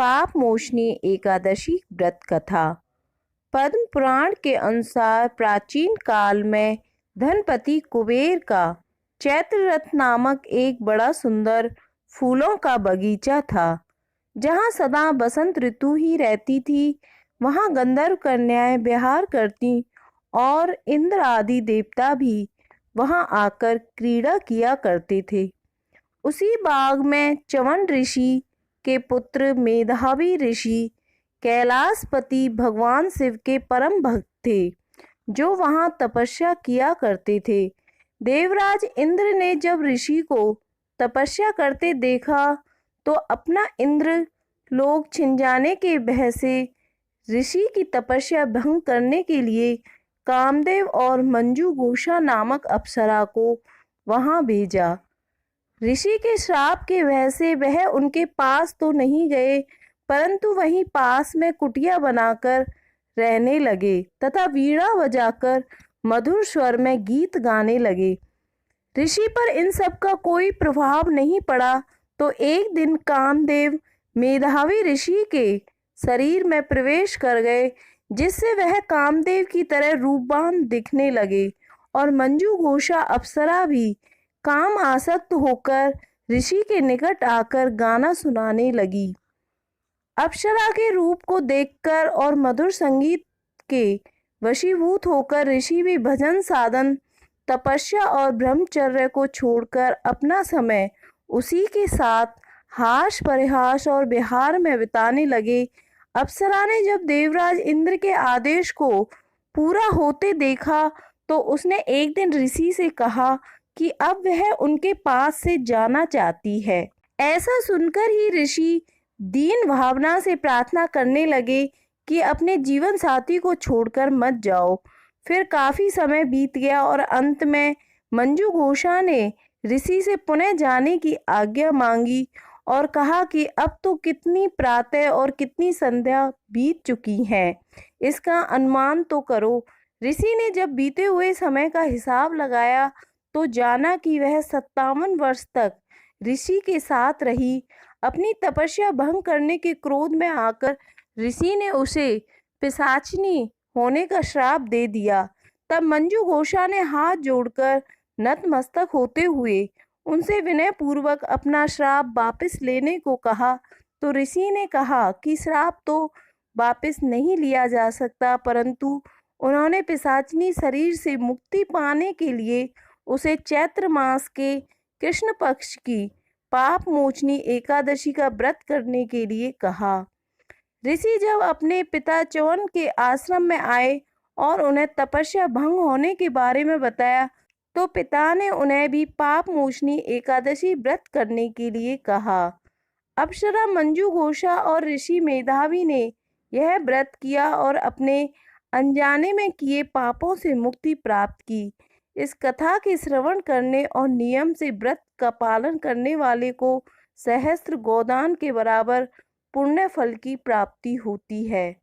पाप मोचनी एकादशी व्रत कथा। पद्म पुराण के अनुसार प्राचीन काल में धनपति कुबेर का चैत्र रथ नामक एक बड़ा सुंदर फूलों का बगीचा था, जहाँ सदा बसंत ऋतु ही रहती थी। वहाँ गंधर्व कन्याएं विहार करती और इंद्र आदि देवता भी वहाँ आकर क्रीड़ा किया करते थे। उसी बाग में च्यवन ऋषि के पुत्र मेधावी ऋषि कैलाशपति भगवान शिव के परम भक्त थे, जो वहां तपस्या किया करते थे। देवराज इंद्र ने जब ऋषि को तपस्या करते देखा तो अपना इंद्र लोक छिन जाने के भय से ऋषि की तपस्या भंग करने के लिए कामदेव और मंजू घोषा नामक अप्सरा को वहां भेजा। ऋषि के श्राप के वजह से वह उनके पास तो नहीं गए, परंतु वहीं पास में कुटिया बनाकर रहने लगे तथा वीणा बजाकर मधुर स्वर में गीत गाने लगे। ऋषि पर इन सब का कोई प्रभाव नहीं पड़ा तो एक दिन कामदेव मेधावी ऋषि के शरीर में प्रवेश कर गए, जिससे वह कामदेव की तरह रूपवान दिखने लगे और मंजू घोषा अप्सरा भी काम आसक्त होकर ऋषि के निकट आकर गाना सुनाने लगी। अप्सरा के रूप को देखकर और मधुर संगीत के वशीभूत होकर ऋषि भी भजन साधन, तपस्या और ब्रह्मचर्य को छोड़कर अपना समय उसी के साथ हास परिहास और विहार में बिताने लगे। अप्सरा ने जब देवराज इंद्र के आदेश को पूरा होते देखा तो उसने एक दिन ऋषि से कहा कि अब वह उनके पास से जाना चाहती है। ऐसा सुनकर ही ऋषि दीन भावना से प्रार्थना करने लगे कि अपने जीवन साथी को छोड़कर मत जाओ। फिर काफी समय बीत गया और अंत में मंजू घोषा ने ऋषि से पुनः जाने की आज्ञा मांगी और कहा कि अब तो कितनी प्रातः और कितनी संध्या बीत चुकी हैं, इसका अनुमान तो करो। ऋषि ने जब बीते हुए समय का हिसाब लगाया तो जाना कि वह 57 वर्ष तक ऋषि के साथ रही। अपनी तपस्या भंग करने के क्रोध में आकर ऋषि ने उसे पिशाचिनी होने का श्राप दे दिया। तब मंजू घोषा ने हाथ जोड़कर नतमस्तक होते हुए उनसे विनय पूर्वक अपना श्राप वापस लेने को कहा, तो ऋषि ने कहा कि श्राप तो वापस नहीं लिया जा सकता, परंतु उन्होंने पिशाचिनी शरीर से मुक्ति पाने के लिए उसे चैत्र मास के कृष्ण पक्ष की पाप मोचनी एकादशी का व्रत करने के लिए कहा। ऋषि जब अपने पिता च्यवन के आश्रम में आए और उन्हें तपस्या भंग होने के बारे में बताया तो पिता ने उन्हें भी पाप मोचनी एकादशी व्रत करने के लिए कहा। अप्सरा, मंजू घोषा और ऋषि मेधावी ने यह व्रत किया और अपने अनजाने में किए पापों से मुक्ति प्राप्त की। इस कथा के श्रवण करने और नियम से व्रत का पालन करने वाले को सहस्त्र गोदान के बराबर पुण्य फल की प्राप्ति होती है।